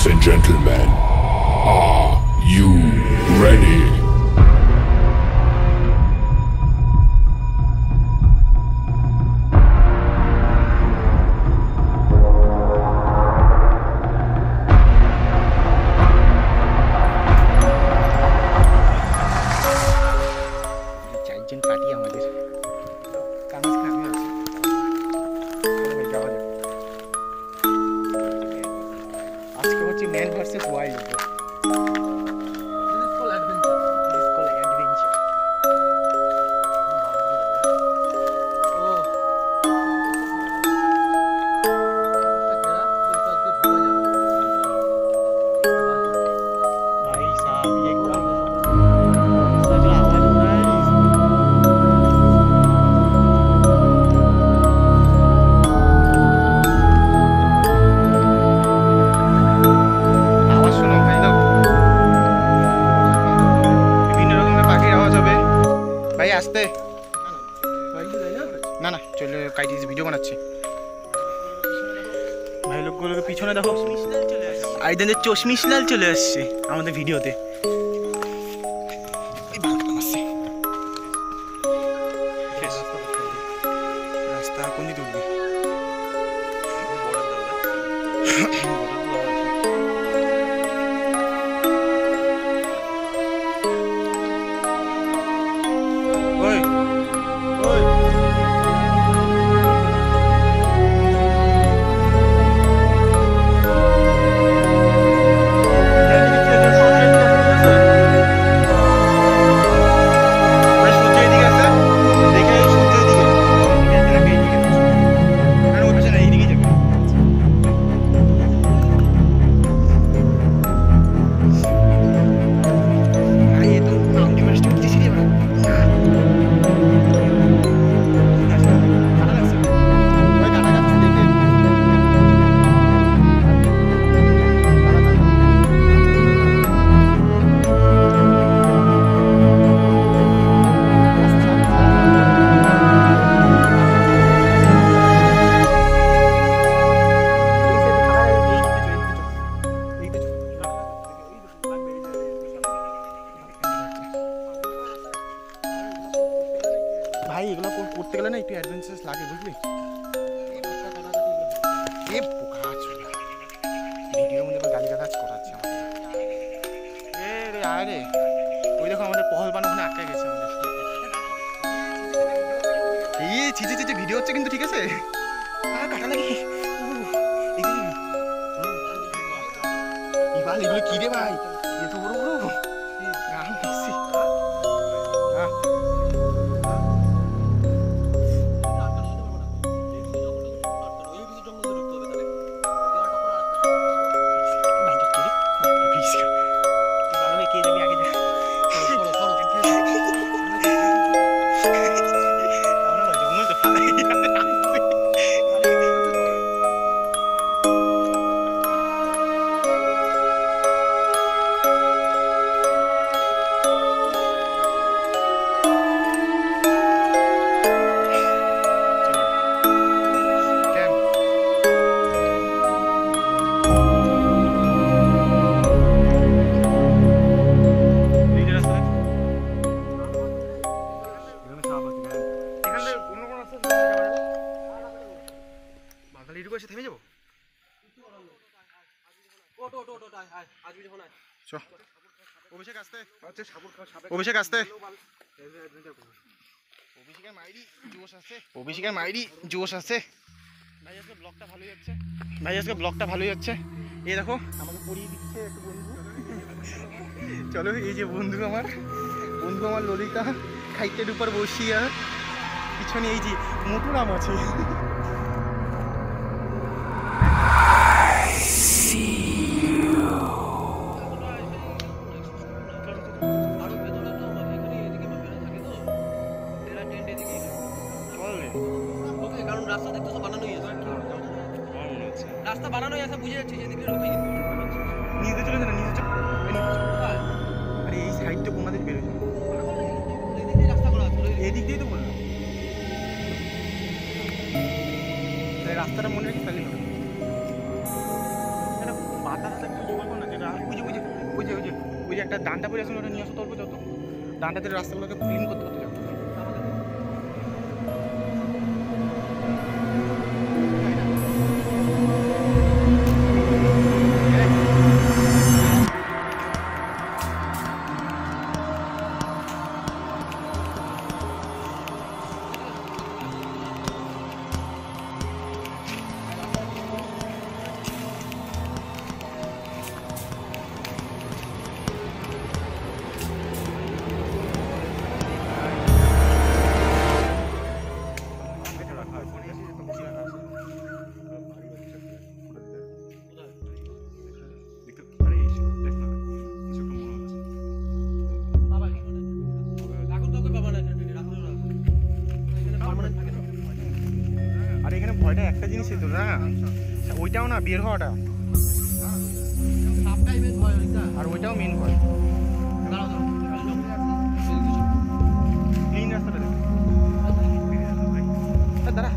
Ladies and gentlemen, are you ready? Man versus wild. This is called adventure. This is called adventure. भाई साहब ये क्या जो आवाज हो रहा है আসতে না না চলে কাইটিস ভিডিও বানাচ্ছি ভাই লোকগুলোকে পিছনে দেখো আইদেনদের চশমিশলাল চলে আসছে আমাদের ভিডিওতে রাস্তা কোন দিকে উঠবি ভাই এগুলো করতে গেলে না একটু অ্যাডভেঞ্চারাস লাগে বুঝলি এ পোকা চলে ভিডিওর মধ্যে গালিগালাজ করাচ্ছে আমাদের এ রে আয় রে ওই দেখো আমাদের পহলবান ওখানে আটকে গেছে আমাদের এই চিচি চিচি ভিডিও হচ্ছে কিন্তু ঠিক আছে কাটা লাগে এগুলো কি রে ভাই এত বড় বড় থেমে যাবো অভিষেক আসতে অভিষেক আসতে অভিষেকের মাইরি জোশ আছে ভাই আজকে ব্লগটা ভালোই যাচ্ছে ভাই আজকে ব্লগটা ভালোই যাচ্ছে এই দেখো আমাকে পড়িয়ে দিচ্ছে একটু বন্ধু চলো এই যে বন্ধু আমার ললিতা খাইতের উপর বসিয়া পিছনে এই যে মোটুরাম আছে রাস্তা বানানোই আছে বুঝে যাচ্ছি যেদিকে ঢুকে নিজে চলে না নিজে আরে এই সাইডটা কোনাদের বেরোয় এদিক দিয়ে রাস্তা করা আছে এদিক দিয়ে তো বললাম রাস্তাটা মনে রাখি তাহলে হবে পাতা ওই যে একটা ডান্ডা পড়ে আসলে ওটা নিয়ে আসো, তোর যত ডান্ডাতে রাস্তাগুলোকে ক্লিন করতে করতে যাবো। আর এখানে ভয়টা একটা জিনিসই তো না, ওইটাও না বের হওয়াটা, আর ওইটাও মেন ভয়। ক্লিন রাস্তাটা দেখ দাঁড়া।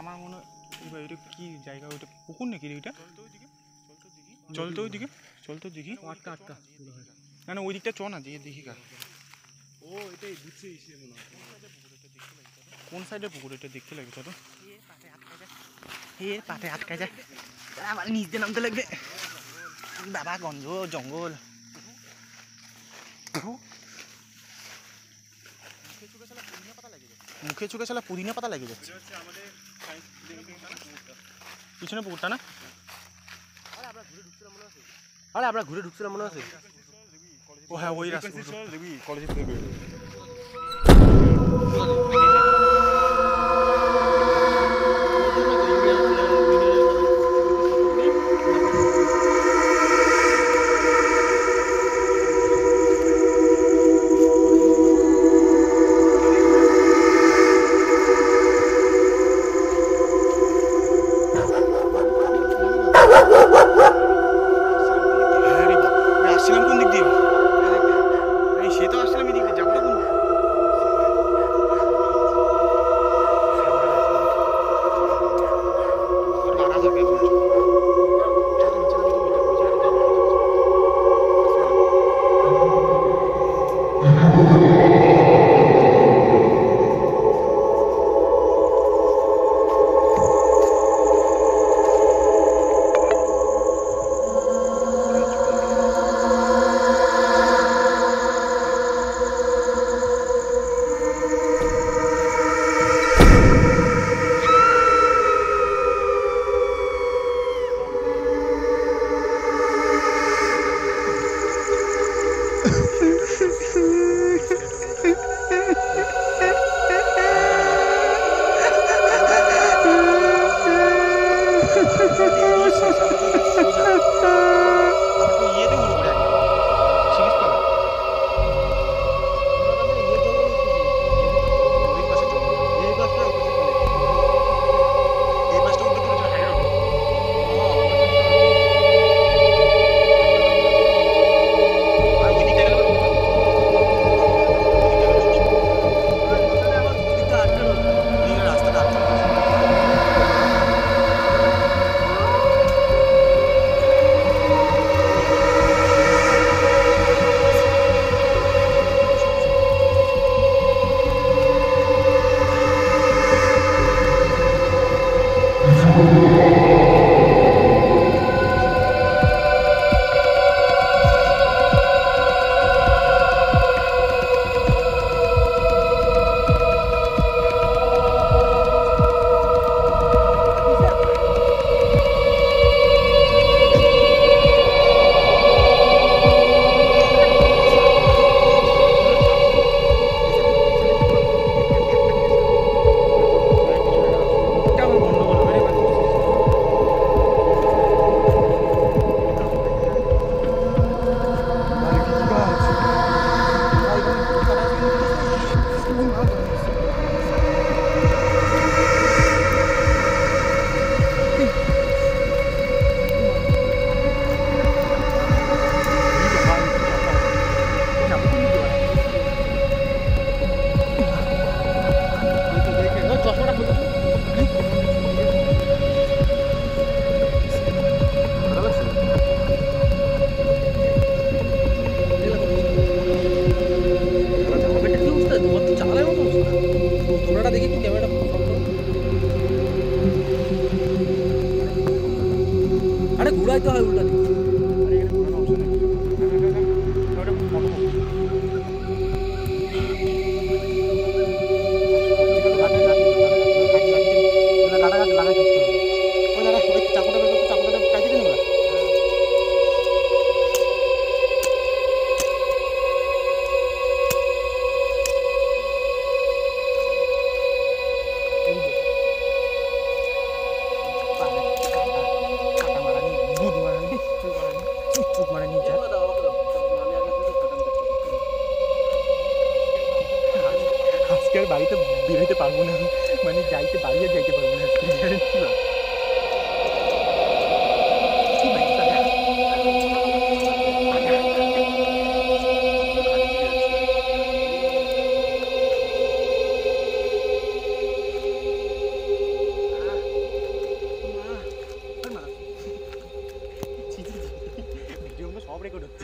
আমার মনে হয় এটা কি জায়গা, ওইটা পুকুর নাকি রে? ওইটা চল তো ওইদিকে, চল তো দেখি। আটকা আটকা না না, ওই দিকটা চ না, দিয়ে দেখি কার। ও এটাই বুঝছি, কোন সাইডে পুকুর এটা দেখতে লাগবে। চলো এর পাটে আটকা যায়, আমার নিচ দিয়ে নামতে লাগবে। বাবা গঞ্জ জঙ্গল, মুখে চুকে শালা পুদিনা পাতা লেগে যাচ্ছে। পিছনে পুকুরটা না? আরে আমরা ঘুরে ঢুকছিলাম মনে আছে। ও হ্যাঁ ওই রাস্তা দেখবি কলেজে থেকে বের। আসছিলাম কোন দিক দিয়ে? সে তো আসছিলাম এদিকে, যাবো কোন দেখি একটু ক্যামেরাটা আরে ঘুরাইতে হয় উল্টা দিকে। আরে এখানে ঘোরানো অপশন নেই। ওটা ফটো কাটাকাটি লাগাই থাকতে হবে। ওই দাদা ওই চাকুটা বের করতে চাকুটা কাটিয়ে দিন ওরা। কাটা মারানি গুদ মারানি চুপ মারানি যা আজকে আর বাড়িতে বেরোতে পারবো না, মানে যাইতে বাড়িয়ে যাইতে পারবো না আজকে গ্যারেন্টি না। কি বাইক দাদা? ভিডিওগুলো সব রেকর্ড হচ্ছে।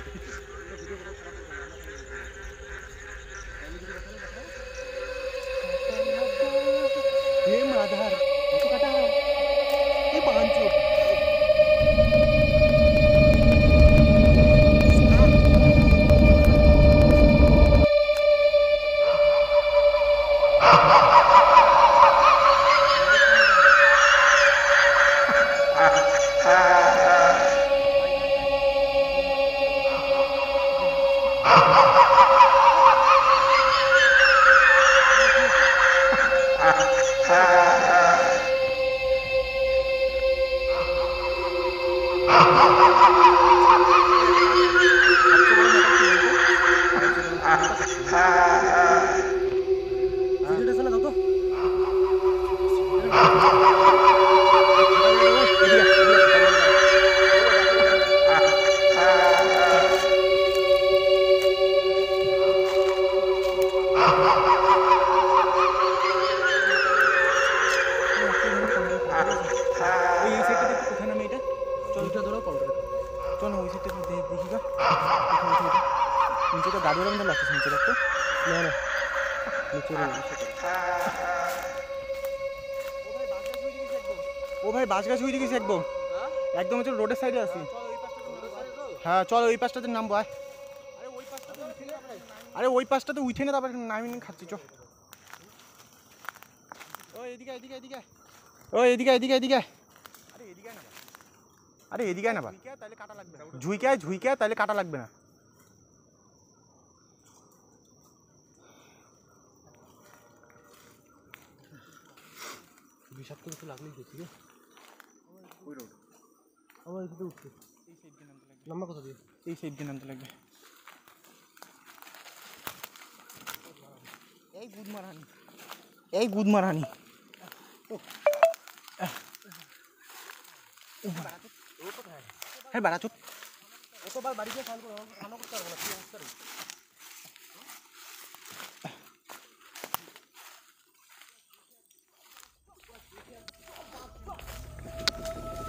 हे माधार तू काटा हे पांचो সিগারেট আছে না দাও তো ওই এই সাইডটা দেখো কোথায় নামে এটা চল এটা ধরো কল করে চল ওই সাইডটা দেখি গা নিচে তো গাড়িওয়ালা মধ্যে লাগছে নিচে দেখো না না নিচে ও ভাই বাস গাছ হয়ে গেছে একদম একদম হচ্ছে রোডের সাইডে আছি হ্যাঁ চলো ওই পাশটাতে নামবো আয় আরে ওই পাশটাতে উঠে না তারপরে নামিয়ে খাচ্ছি চ ওই এদিকে এদিকে এদিকে ওই এদিকে এদিকে এদিকে আরে এদিকে না বা তাহলে কাটা লাগবে না ঝুইকা তাহলে কাটা লাগবে না বিষাক্ত কিছু লাগলেই দেখি রে ওই রোড আমার এদিকে উঠছে এই সাইড দিয়ে নামতে লাগবে লম্বা কথা দিয়ে এই সাইড দিয়ে নামতে লাগবে এই গুদ মারানি হ্যাঁ বাড়া চুপ কতবার বাড়িতে ফোন করো খানা করতে পারবো না কি অবস্থা রে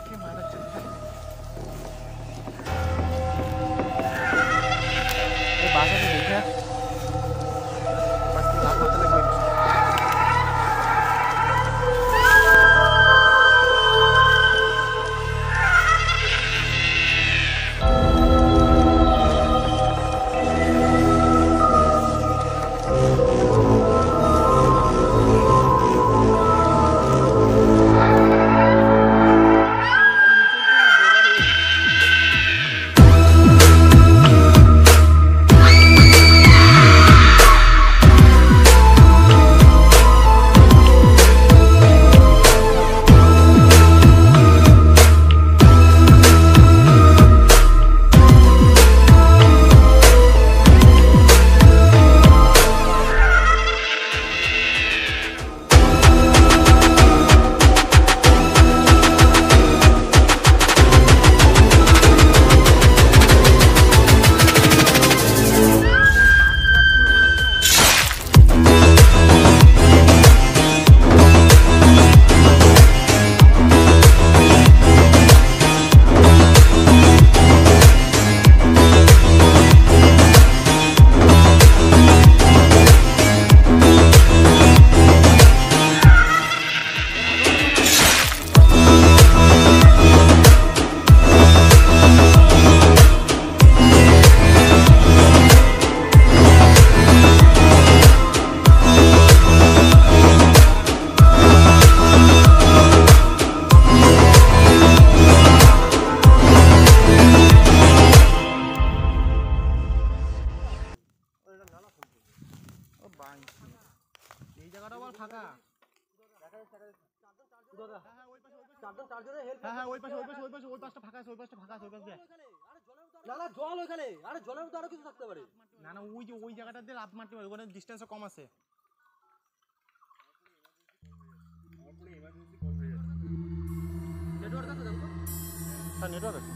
কে মারাচ্ছে এই বাসাতে দেখে বাস থেকে লাভ করতে লাগবে জায়গাটা আবার ফাঁকা। হ্যাঁ ওই পাশে ওই পাশটা ফাঁকা আছে, ওই পাশটা ফাঁকা আছে, ওই পাশ দিয়ে। না না জল ওখানে, আরে জলের মধ্যে আরো কিছু থাকতে পারে। না না ওই যে ওই জায়গাটা দিয়ে লাফ মারতে পারে, ওখানে ডিসটেন্সও কম আছে। নেটওয়ার্ক আছে দেখো। হ্যাঁ নেটওয়ার্ক আছে।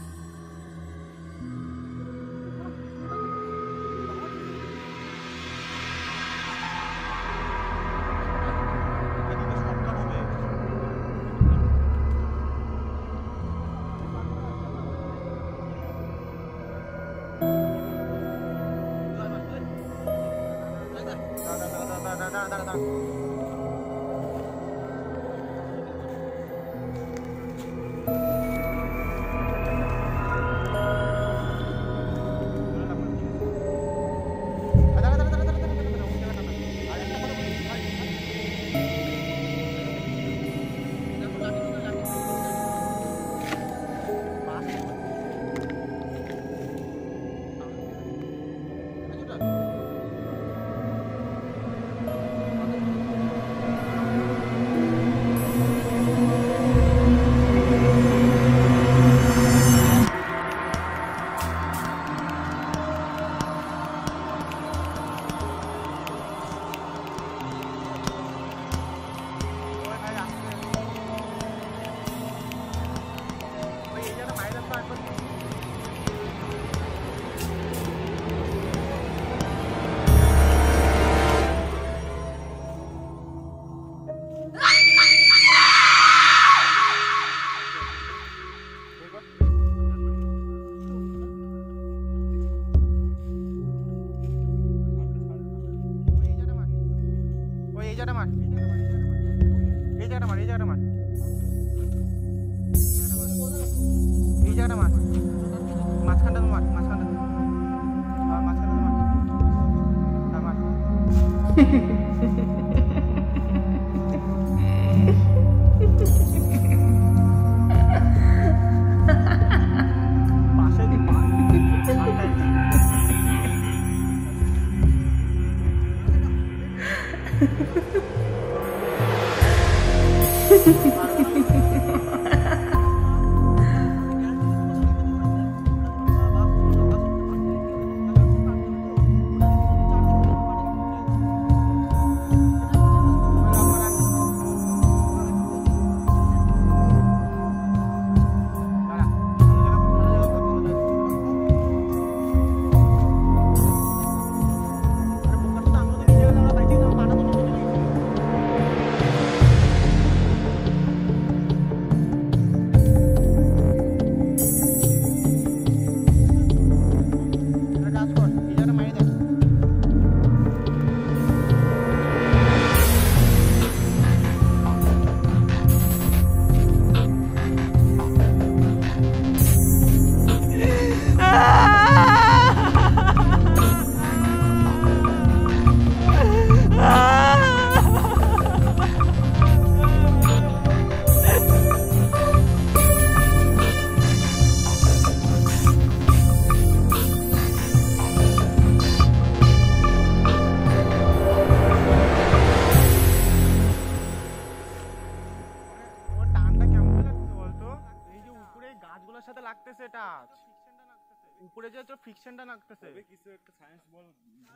উপরে যে ফ্রিকশনটা লাগতেছে কিছু একটা সায়েন্স বল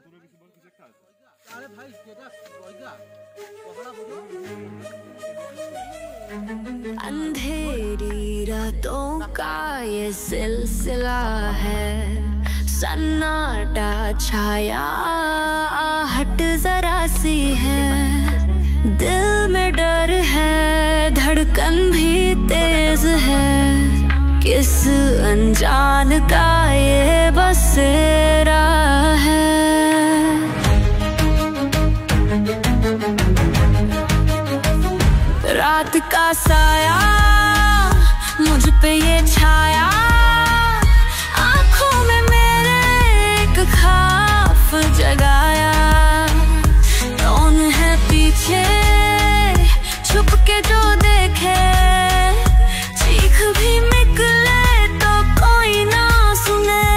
ভিতরে কিছু বল কিছু একটা আছে। আরে ভাই যেটা ওইটা কথাটা বুঝো। अंधेरी रातों का ये सिलसिला है, सन्नाटा छाया आहट जरा सी है, दिल में डर है धड़कन भी तेज है, किस अनजान का ये बसेरा है। रात का साया मुझ पे ये छाया, आँखों में मेरे एक ख्वाब जगाया, कौन है पीछे छुप के जो देखे, चीख भी निकले तो कोई ना सुने।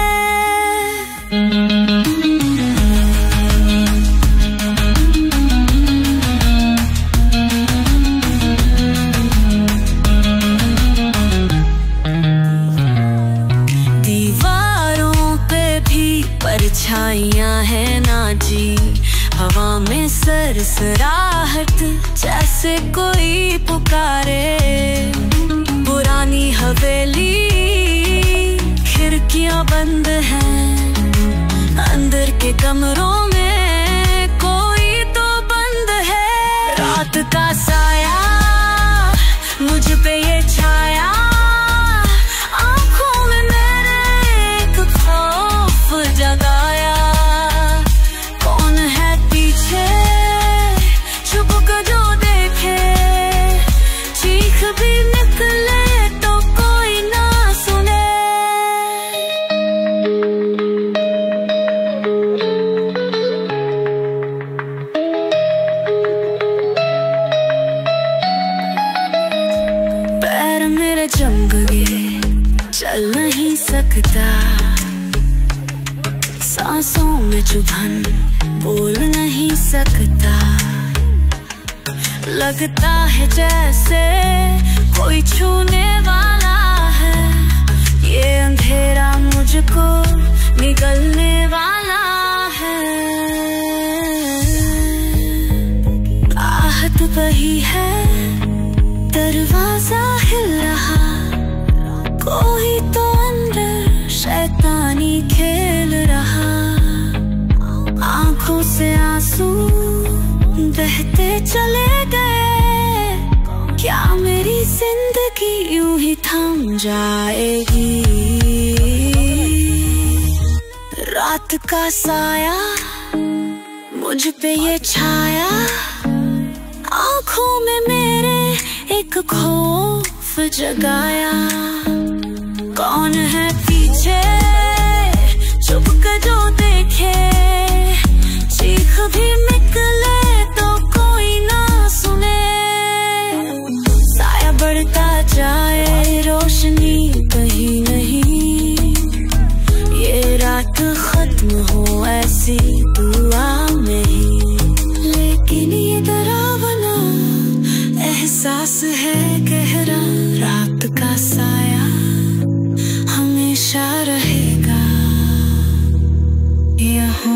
राहत जैसे कोई पुकारे। पुरानी हवेली खिड़कियां बंद हैं, अंदर के कमरों में कोई तो बंद है। रात का साया मुझ पे ये छाया, आंखों में मेरे एक खौफ जगाया। कौन है पीछे छुप कर जो देखे, चीख भी निकले तो कोई ना सुने। पैर मेरे जम गए, चल नहीं सकता, सांसों में चुभन बोल नहीं सकता। लगता है जैसे कोई छूने वाला है, ये अंधेरा मुझको निगलने वाला है। आहट बही है, दरवाजा हिल रहा, कोई तो अंदर शैतानी खेल रहा। आंखों से आंसू बहते चले गए, क्या मेरी जिंदगी यूं ही थम जाएगी। रात का साया मुझ पे ये छाया, आंखों में मेरे एक खौफ जगाया। कौन है पीछे चुप कर जो देखे, चीख भी निकले तो कोई ना सुने। साया बढ़ता जाए, रोशनी कहीं नहीं, ये रात खत्म हो ऐसी दुआ में ही। लेकिन ये डरावना एहसास है गहरा, रात का साया हमेशा रहेगा यहाँ।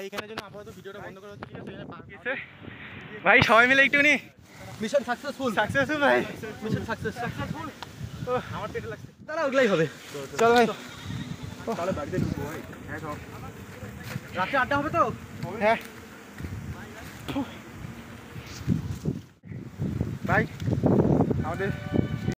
ভাই এখানে জন্য আপাতত ভিডিওটা বন্ধ করা হচ্ছে, ঠিক আছে? এখানে পার্ক এসে ভাই সবাই মিলে একটু নি মিশন সাকসেসফুল ভাই, মিশন সাকসেসফুল। আমার পেটে লাগছে। তারা ওগুলাই হবে। চল ভাই, তাহলে বাড়িতে ঢুকবো ভাই। রাত্রে 8টা হবে তো? হ্যাঁ ভাই আমাদের